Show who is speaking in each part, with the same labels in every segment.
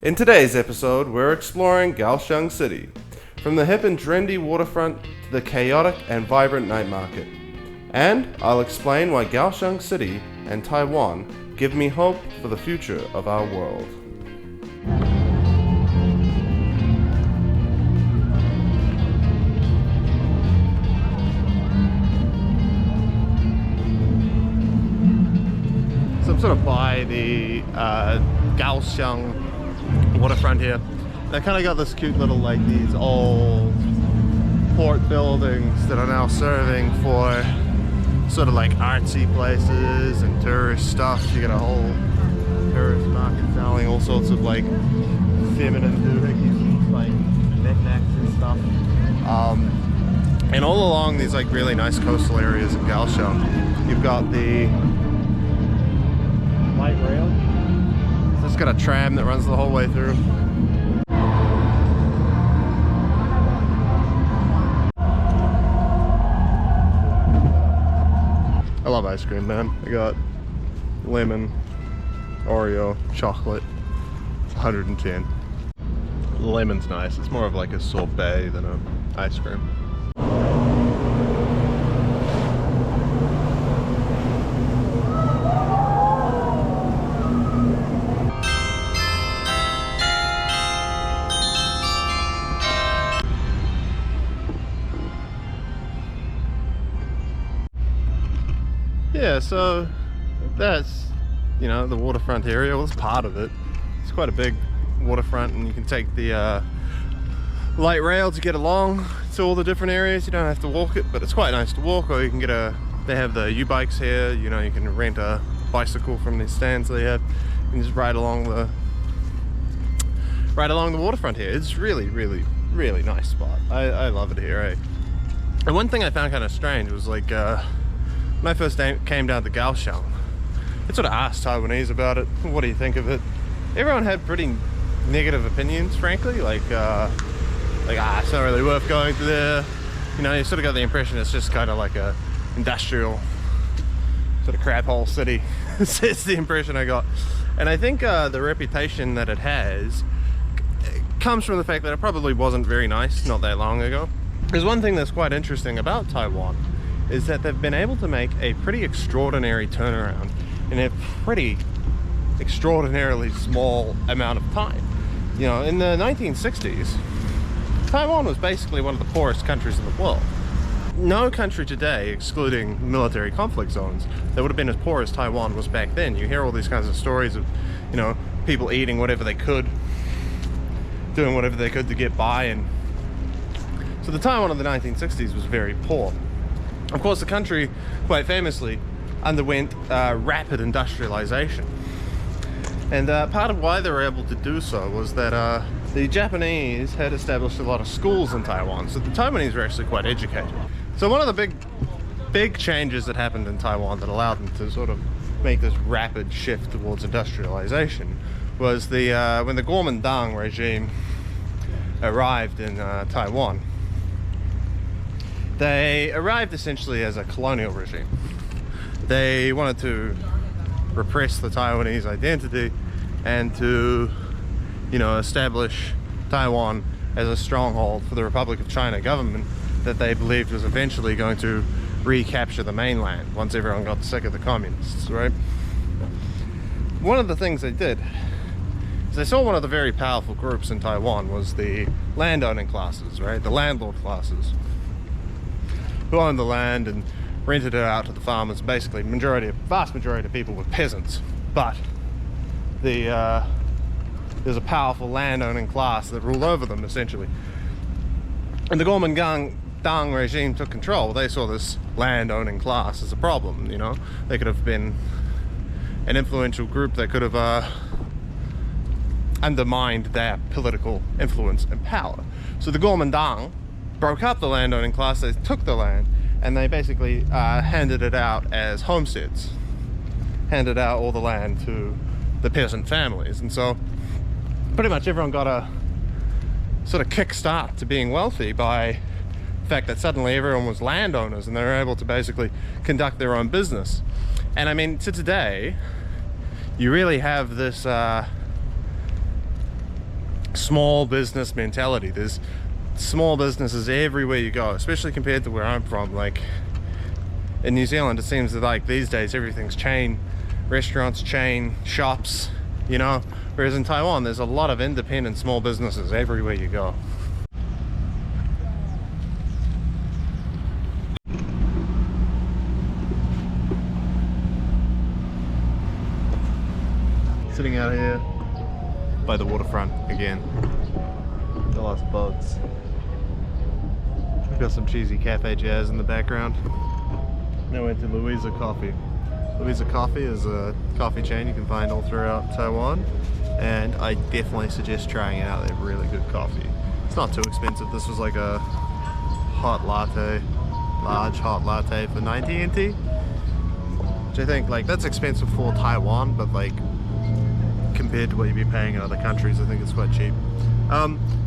Speaker 1: In today's episode, we're exploring Kaohsiung City, from the hip and trendy waterfront to the chaotic and vibrant night market. And I'll explain why Kaohsiung City and Taiwan give me hope for the future of our world. So I'm sort of by the Kaohsiung waterfront here. They kind of got this cute little, like, these old port buildings that are now serving for sort of like artsy places and tourist stuff. You get a whole tourist market selling all sorts of like feminine doohickeys, like knickknacks and stuff. And all along these like really nice coastal areas in Kaohsiung, you've got the light rail. It's got a tram that runs the whole way through. I love ice cream, man. I got lemon, Oreo, chocolate. It's 110. The lemon's nice. It's more of like a sorbet than a ice cream. Yeah, so that's, you know, the waterfront area. Well, it's part of it. It's quite a big waterfront, and you can take the light rail to get along to all the different areas. You don't have to walk it, but it's quite nice to walk, or you can get they have the U-bikes here. You know, you can rent a bicycle from these stands they have and just ride along the waterfront here. It's really, really, really nice spot. I love it here, eh? And one thing I found kind of strange was like when I first came down to Kaohsiung, I sort of asked Taiwanese about it. What do you think of it? Everyone had pretty negative opinions, frankly. Like it's not really worth going to there. You know, you sort of got the impression it's just kind of like a industrial sort of crap hole city. It's the impression I got. And I think the reputation that it has comes from the fact that it probably wasn't very nice not that long ago. There's one thing that's quite interesting about Taiwan is that they've been able to make a pretty extraordinary turnaround in a pretty extraordinarily small amount of time. You know, in the 1960s, Taiwan was basically one of the poorest countries in the world. No country today, excluding military conflict zones, that would have been as poor as Taiwan was back then. You hear all these kinds of stories of, you know, people eating whatever they could, doing whatever they could to get by, and so the Taiwan of the 1960s was very poor. Of course, the country, quite famously, underwent rapid industrialization. And part of why they were able to do so was that the Japanese had established a lot of schools in Taiwan, so the Taiwanese were actually quite educated. So one of the big changes that happened in Taiwan that allowed them to sort of make this rapid shift towards industrialization was when the Kuomintang regime arrived in Taiwan. They arrived essentially as a colonial regime. They wanted to repress the Taiwanese identity and to, you know, establish Taiwan as a stronghold for the Republic of China government that they believed was eventually going to recapture the mainland once everyone got sick of the communists, right? One of the things they did is they saw one of the very powerful groups in Taiwan was the landowning classes, right? The landlord classes, who owned the land and rented it out to the farmers. Basically, vast majority of people were peasants, but there's a powerful landowning class that ruled over them, essentially. And the Kuomintang regime took control. They saw this landowning class as a problem, you know. They could have been an influential group that could have undermined their political influence and power. So the Kuomintang broke up the landowning class. They took the land and they basically handed it out as homesteads, handed out all the land to the peasant families. And so pretty much everyone got a sort of kickstart to being wealthy by the fact that suddenly everyone was landowners and they were able to basically conduct their own business. And I mean, to today, you really have this small business mentality. There's small businesses everywhere you go, especially compared to where I'm from. Like in New Zealand, it seems that like these days everything's chain restaurants, chain shops, you know, whereas in Taiwan there's a lot of independent small businesses everywhere you go. Sitting out here by the waterfront again. The last boats. We've got some cheesy cafe jazz in the background. Now into Louisa Coffee. Louisa Coffee is a coffee chain you can find all throughout Taiwan, and I definitely suggest trying it out. They're really good coffee. It's not too expensive. This was like a hot latte, large hot latte for 90 NT, which I think like that's expensive for Taiwan, but like compared to what you'd be paying in other countries, I think it's quite cheap.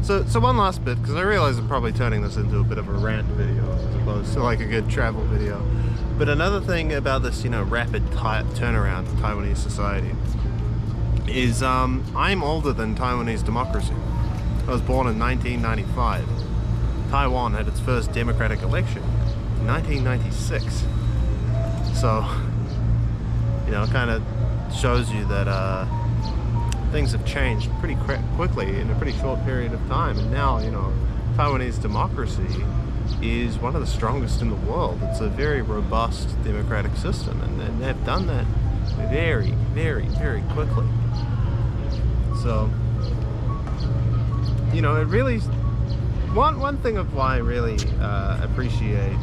Speaker 1: So one last bit, because I realize I'm probably turning this into a bit of a rant video as opposed to like a good travel video. But another thing about this, you know, rapid turnaround of Taiwanese society is I'm older than Taiwanese democracy. I was born in 1995. Taiwan had its first democratic election in 1996. So, you know, it kind of shows you that things have changed pretty quickly in a pretty short period of time, and now, you know, Taiwanese democracy is one of the strongest in the world. It's a very robust democratic system, and they've done that very, very, very quickly. So, you know, it really, one thing of why I really appreciate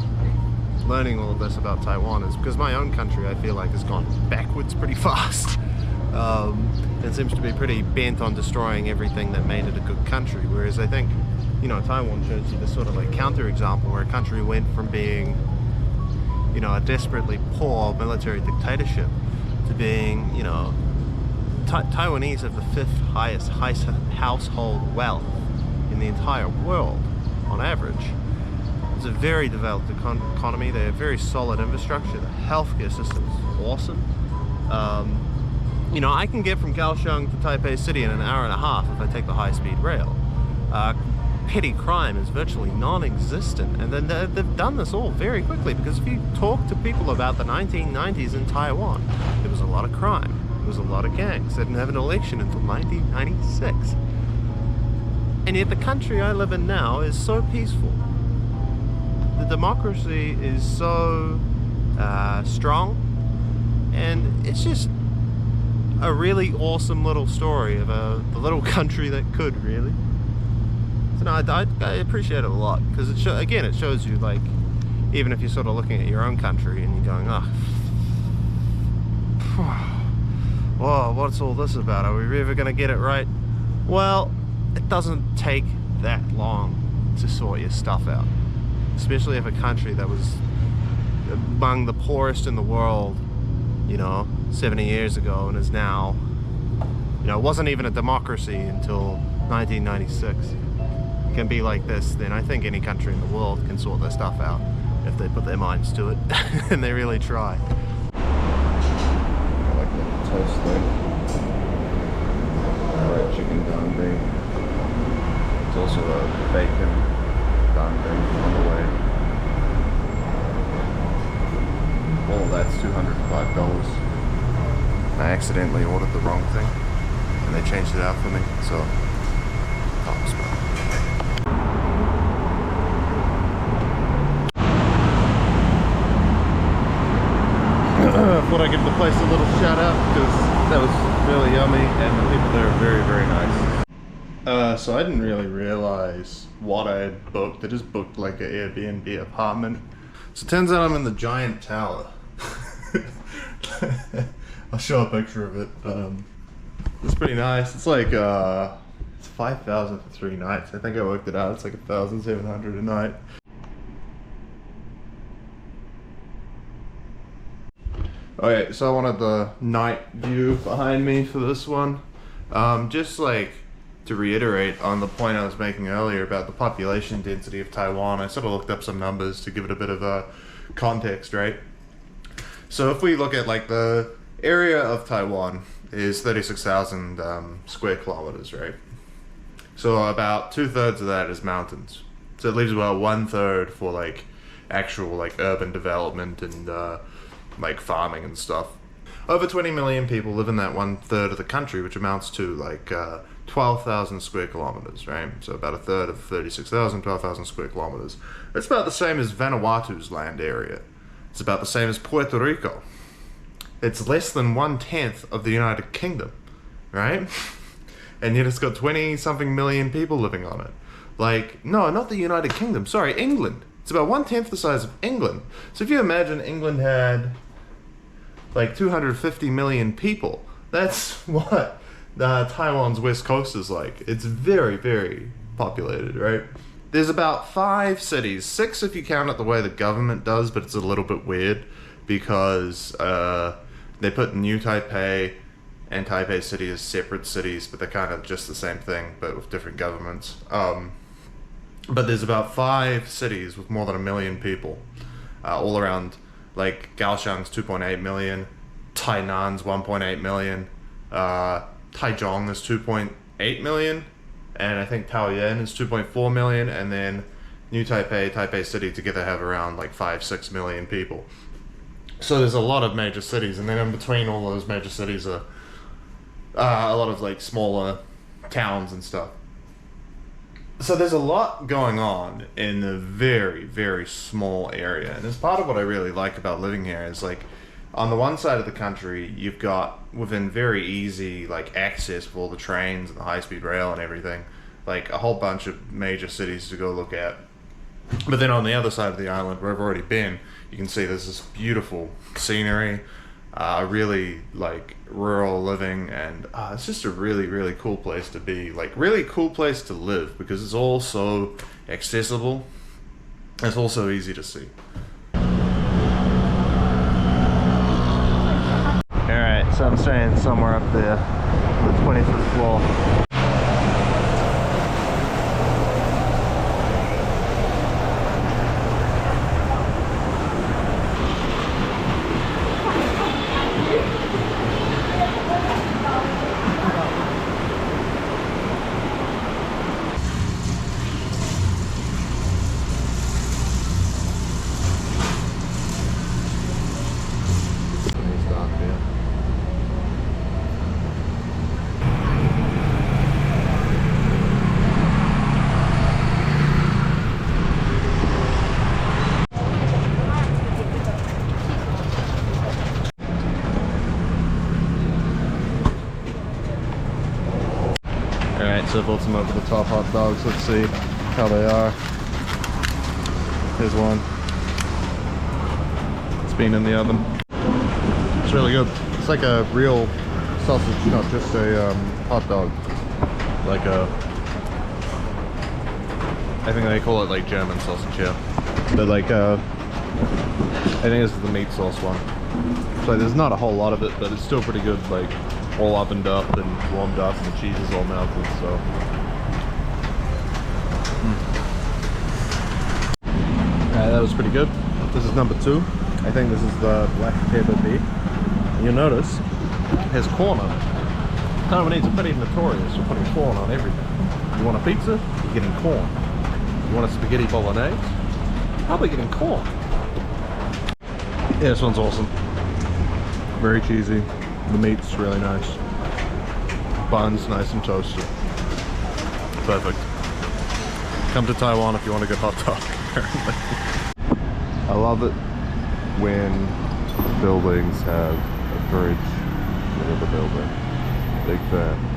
Speaker 1: learning all of this about Taiwan is because my own country, I feel like, has gone backwards pretty fast. It seems to be pretty bent on destroying everything that made it a good country, whereas I think, you know, Taiwan shows you this sort of like counter example where a country went from being, you know, a desperately poor military dictatorship to being, you know, Taiwanese have the 5th highest household wealth in the entire world on average. It's a very developed economy. They have very solid infrastructure. The healthcare system is awesome. You know, I can get from Kaohsiung to Taipei City in an hour and a half if I take the high-speed rail. Petty crime is virtually non-existent, and then they've done this all very quickly, because if you talk to people about the 1990s in Taiwan, there was a lot of crime, there was a lot of gangs. They didn't have an election until 1996. And yet the country I live in now is so peaceful. The democracy is so strong, and it's just a really awesome little story of the little country that could, really. So no, I appreciate it a lot, because again, it shows you, like, even if you're sort of looking at your own country and you're going, oh, whoa, what's all this about? Are we ever going to get it right? Well, it doesn't take that long to sort your stuff out, especially if a country that was among the poorest in the world, you know, 70 years ago, and is now, you know, wasn't even a democracy until 1996, can be like this, then I think any country in the world can sort their stuff out if they put their minds to it and they really try. I like the toast thing. Red chicken danbing. There's also a bacon danbing on the way. All of that's $205. I accidentally ordered the wrong thing, and they changed it out for me, so tops, man. I thought I'd give the place a little shout out, because that was really yummy, and the people there are very, very nice. So I didn't really realize what I had booked. I just booked like an Airbnb apartment. So it turns out I'm in the giant tower. I'll show a picture of it. It's pretty nice. It's like it's 5,000 for 3 nights. I think I worked it out. It's like 1,700 a night. Okay, so I wanted the night view behind me for this one. Just like to reiterate on the point I was making earlier about the population density of Taiwan, I sort of looked up some numbers to give it a bit of a context, right? So if we look at like the area of Taiwan is 36,000 square kilometers, right? So about 2/3 of that is mountains. So it leaves about 1/3 for like actual like urban development and like farming and stuff. Over 20 million people live in that 1/3 of the country, which amounts to like 12,000 square kilometers, right? So about a third of 36,000, 12,000 square kilometers. It's about the same as Vanuatu's land area. It's about the same as Puerto Rico. It's less than 1/10 of the United Kingdom, right? And yet it's got 20 something million people living on it. Like, no, not the United Kingdom, sorry, England. It's about 1/10 the size of England. So if you imagine England had like 250 million people, that's what Taiwan's west coast is like. It's very, very populated, right? There's about 5 cities, 6 if you count it the way the government does, but it's a little bit weird because they put New Taipei and Taipei City as separate cities, but they're kind of just the same thing, but with different governments. But there's about 5 cities with more than 1 million people, all around. Like Kaohsiung's 2.8 million, Tainan's 1.8 million, Taichung is 2.8 million, and I think Taoyuan is 2.4 million, and then New Taipei, Taipei City together have around like 5-6 million people. So there's a lot of major cities, and then in between all those major cities are a lot of like smaller towns and stuff. So there's a lot going on in a very, very small area, and it's part of what I really like about living here is like on the one side of the country you've got within very easy like access for all the trains and the high-speed rail and everything, like a whole bunch of major cities to go look at. But then on the other side of the island where I've already been, you can see there's this beautiful scenery, really like rural living, and it's just a really, really cool place to be, like really cool place to live because it's all so accessible. It's also easy to see. Alright, so I'm staying somewhere up there on the 25th floor. Alright, so I bought some over the top hot dogs. Let's see how they are. Here's one. It's been in the oven. It's really good. It's like a real sausage, not just a hot dog. Like a... I think they call it like German sausage here. But like I think this is the meat sauce one. So there's not a whole lot of it, but it's still pretty good. Like all ovened up and warmed up, and the cheese is all melted, so. Alright, that was pretty good. This is number 2. I think this is the black pepper beef. You'll notice it has corn on it. Taiwanese are pretty notorious for putting corn on everything. You want a pizza? You're getting corn. You want a spaghetti bolognese? Probably getting corn. Yeah, this one's awesome. Very cheesy. The meat's really nice. Bun's nice and toasted. Perfect. Come to Taiwan if you want a good hot dog, apparently. I love it when buildings have a fridge in the building. Big fan.